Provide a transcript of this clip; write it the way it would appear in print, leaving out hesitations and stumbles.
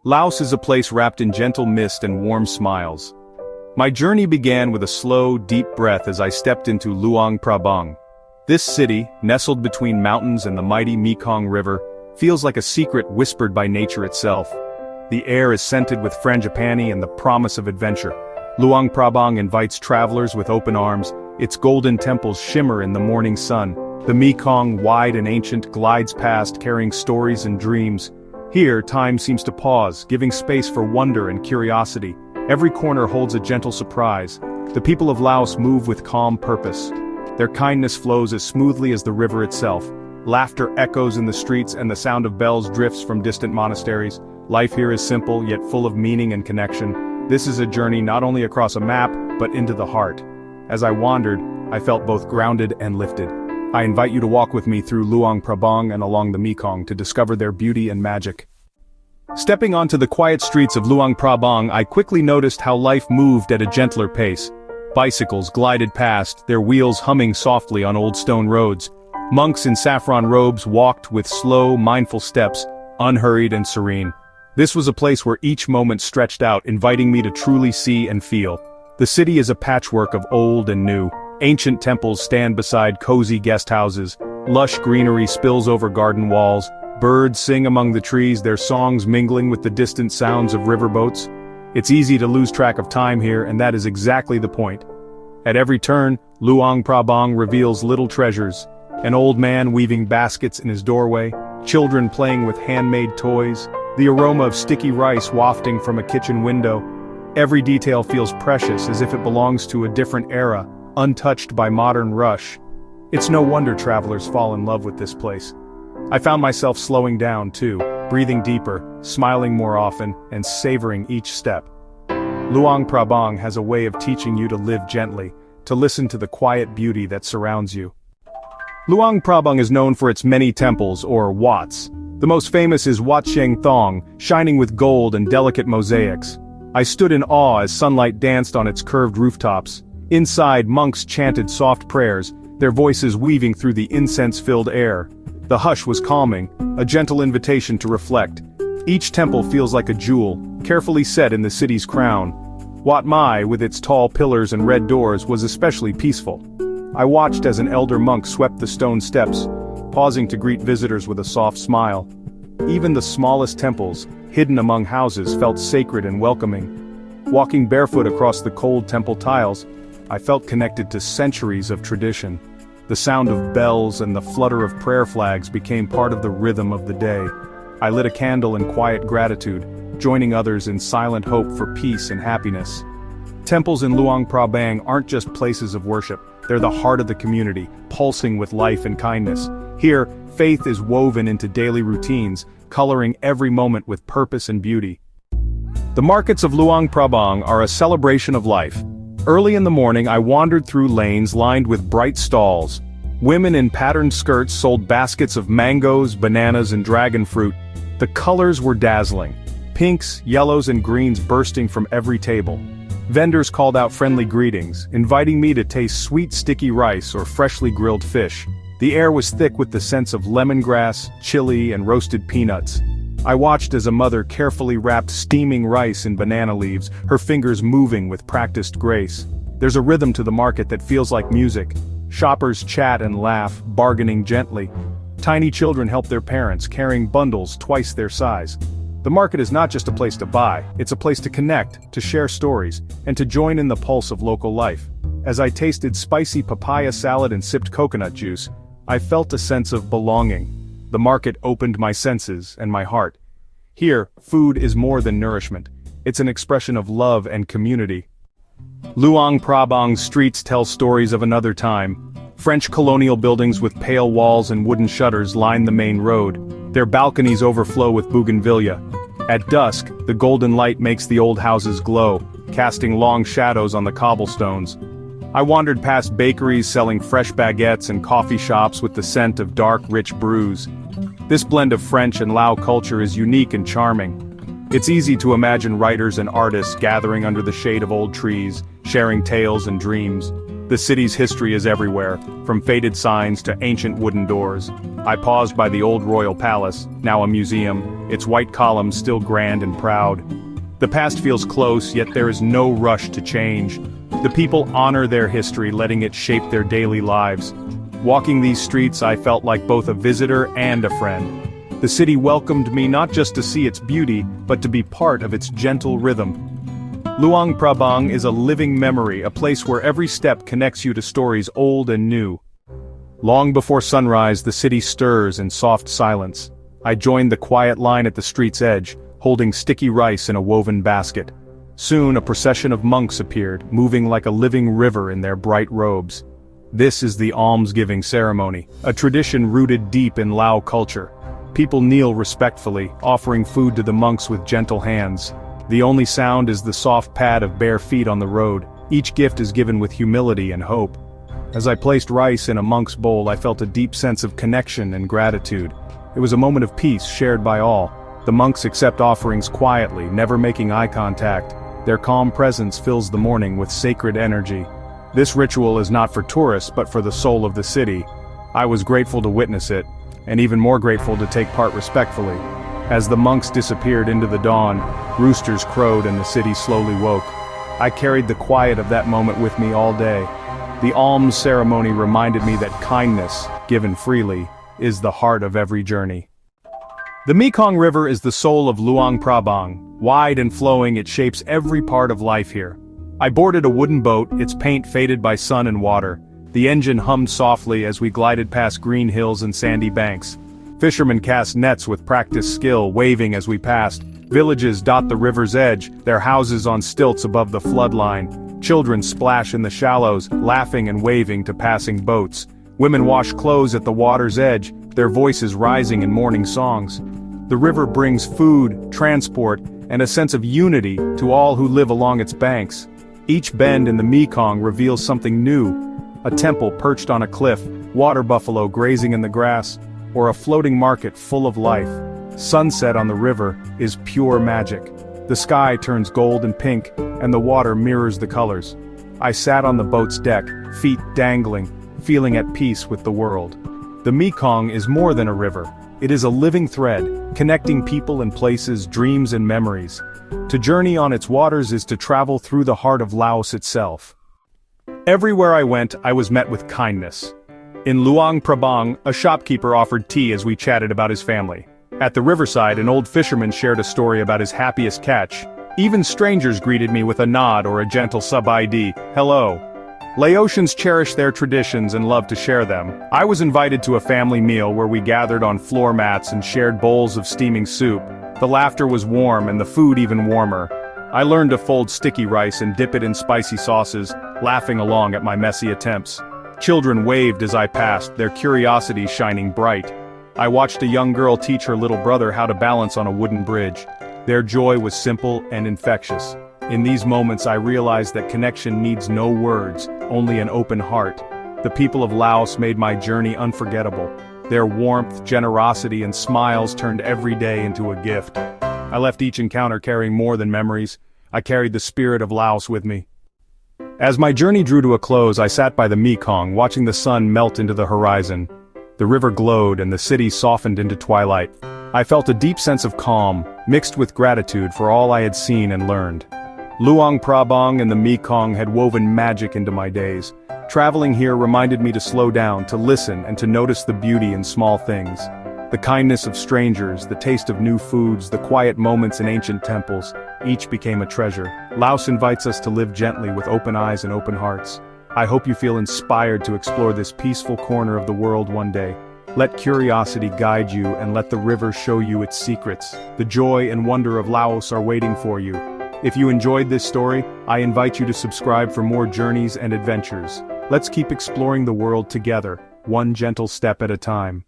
Laos is a place wrapped in gentle mist and warm smiles. My journey began with a slow, deep breath as I stepped into Luang Prabang. This city, nestled between mountains and the mighty Mekong River, feels like a secret whispered by nature itself. The air is scented with frangipani and the promise of adventure. Luang Prabang invites travelers with open arms, its golden temples shimmer in the morning sun. The Mekong, wide and ancient, glides past carrying stories and dreams. Here, time seems to pause, giving space for wonder and curiosity. Every corner holds a gentle surprise. The people of Laos move with calm purpose. Their kindness flows as smoothly as the river itself. Laughter echoes in the streets and the sound of bells drifts from distant monasteries. Life here is simple, yet full of meaning and connection. This is a journey not only across a map, but into the heart. As I wandered, I felt both grounded and lifted. I invite you to walk with me through Luang Prabang and along the Mekong to discover their beauty and magic. Stepping onto the quiet streets of Luang Prabang, I quickly noticed how life moved at a gentler pace. Bicycles glided past, their wheels humming softly on old stone roads. Monks in saffron robes walked with slow, mindful steps, unhurried and serene. This was a place where each moment stretched out, inviting me to truly see and feel. The city is a patchwork of old and new. Ancient temples stand beside cozy guest houses. Lush greenery spills over garden walls. Birds sing among the trees, their songs mingling with the distant sounds of riverboats. It's easy to lose track of time here, and that is exactly the point. At every turn, Luang Prabang reveals little treasures. An old man weaving baskets in his doorway, children playing with handmade toys, the aroma of sticky rice wafting from a kitchen window. Every detail feels precious, as if it belongs to a different era, untouched by modern rush. It's no wonder travelers fall in love with this place. I found myself slowing down too, breathing deeper, smiling more often, and savoring each step. Luang Prabang has a way of teaching you to live gently, to listen to the quiet beauty that surrounds you. Luang Prabang is known for its many temples, or wats. The most famous is Wat Sheng Thong, shining with gold and delicate mosaics. I stood in awe as sunlight danced on its curved rooftops. Inside, monks chanted soft prayers, their voices weaving through the incense-filled air. The hush was calming, a gentle invitation to reflect. Each temple feels like a jewel, carefully set in the city's crown. Wat Mai, with its tall pillars and red doors, was especially peaceful. I watched as an elder monk swept the stone steps, pausing to greet visitors with a soft smile. Even the smallest temples, hidden among houses, felt sacred and welcoming. Walking barefoot across the cold temple tiles, I felt connected to centuries of tradition. The sound of bells and the flutter of prayer flags became part of the rhythm of the day. I lit a candle in quiet gratitude, joining others in silent hope for peace and happiness. Temples in Luang Prabang aren't just places of worship, they're the heart of the community, pulsing with life and kindness. Here, faith is woven into daily routines, coloring every moment with purpose and beauty. The markets of Luang Prabang are a celebration of life. Early in the morning, I wandered through lanes lined with bright stalls. Women in patterned skirts sold baskets of mangoes, bananas, and dragon fruit. The colors were dazzling. Pinks, yellows, and greens bursting from every table. Vendors called out friendly greetings, inviting me to taste sweet sticky rice or freshly grilled fish. The air was thick with the scents of lemongrass, chili, and roasted peanuts. I watched as a mother carefully wrapped steaming rice in banana leaves, her fingers moving with practiced grace. There's a rhythm to the market that feels like music. Shoppers chat and laugh, bargaining gently. Tiny children help their parents, carrying bundles twice their size. The market is not just a place to buy, it's a place to connect, to share stories, and to join in the pulse of local life. As I tasted spicy papaya salad and sipped coconut juice, I felt a sense of belonging. The market opened my senses and my heart. Here, food is more than nourishment. It's an expression of love and community. Luang Prabang's streets tell stories of another time. French colonial buildings with pale walls and wooden shutters line the main road. Their balconies overflow with bougainvillea. At dusk, the golden light makes the old houses glow, casting long shadows on the cobblestones. I wandered past bakeries selling fresh baguettes and coffee shops with the scent of dark, rich brews. This blend of French and Lao culture is unique and charming. It's easy to imagine writers and artists gathering under the shade of old trees, sharing tales and dreams. The city's history is everywhere, from faded signs to ancient wooden doors. I paused by the old royal palace, now a museum, its white columns still grand and proud. The past feels close, yet there is no rush to change. The people honor their history, letting it shape their daily lives. Walking these streets, I felt like both a visitor and a friend. The city welcomed me not just to see its beauty, but to be part of its gentle rhythm. Luang Prabang is a living memory, a place where every step connects you to stories old and new. Long before sunrise, the city stirs in soft silence. I joined the quiet line at the street's edge, holding sticky rice in a woven basket. Soon a procession of monks appeared, moving like a living river in their bright robes. This is the almsgiving ceremony, a tradition rooted deep in Lao culture. People kneel respectfully, offering food to the monks with gentle hands. The only sound is the soft pad of bare feet on the road. Each gift is given with humility and hope. As I placed rice in a monk's bowl, I felt a deep sense of connection and gratitude. It was a moment of peace shared by all. The monks accept offerings quietly, never making eye contact. Their calm presence fills the morning with sacred energy. This ritual is not for tourists but for the soul of the city. I was grateful to witness it, and even more grateful to take part respectfully. As the monks disappeared into the dawn, roosters crowed and the city slowly woke. I carried the quiet of that moment with me all day. The alms ceremony reminded me that kindness, given freely, is the heart of every journey. The Mekong River is the soul of Luang Prabang. Wide and flowing, it shapes every part of life here. I boarded a wooden boat, its paint faded by sun and water. The engine hummed softly as we glided past green hills and sandy banks. Fishermen cast nets with practiced skill, waving as we passed. Villages dot the river's edge, their houses on stilts above the floodline. Children splash in the shallows, laughing and waving to passing boats. Women wash clothes at the water's edge, their voices rising in morning songs. The river brings food, transport, and a sense of unity to all who live along its banks. Each bend in the Mekong reveals something new. A temple perched on a cliff, water buffalo grazing in the grass, or a floating market full of life. Sunset on the river is pure magic. The sky turns gold and pink, and the water mirrors the colors. I sat on the boat's deck, feet dangling, feeling at peace with the world. The Mekong is more than a river. It is a living thread, connecting people and places, dreams and memories. To journey on its waters is to travel through the heart of Laos itself. Everywhere I went, I was met with kindness. In Luang Prabang, a shopkeeper offered tea as we chatted about his family. At the riverside, an old fisherman shared a story about his happiest catch. Even strangers greeted me with a nod or a gentle sub-ID, hello. Laotians cherish their traditions and love to share them. I was invited to a family meal where we gathered on floor mats and shared bowls of steaming soup. The laughter was warm and the food even warmer. I learned to fold sticky rice and dip it in spicy sauces, laughing along at my messy attempts. Children waved as I passed, their curiosity shining bright. I watched a young girl teach her little brother how to balance on a wooden bridge. Their joy was simple and infectious. In these moments I realized that connection needs no words, only an open heart. The people of Laos made my journey unforgettable. Their warmth, generosity, and smiles turned every day into a gift. I left each encounter carrying more than memories. I carried the spirit of Laos with me. As my journey drew to a close, I sat by the Mekong, watching the sun melt into the horizon. The river glowed and the city softened into twilight. I felt a deep sense of calm, mixed with gratitude for all I had seen and learned. Luang Prabang and the Mekong had woven magic into my days. Traveling here reminded me to slow down, to listen, and to notice the beauty in small things. The kindness of strangers, the taste of new foods, the quiet moments in ancient temples, each became a treasure. Laos invites us to live gently with open eyes and open hearts. I hope you feel inspired to explore this peaceful corner of the world one day. Let curiosity guide you and let the river show you its secrets. The joy and wonder of Laos are waiting for you. If you enjoyed this story, I invite you to subscribe for more journeys and adventures. Let's keep exploring the world together, one gentle step at a time.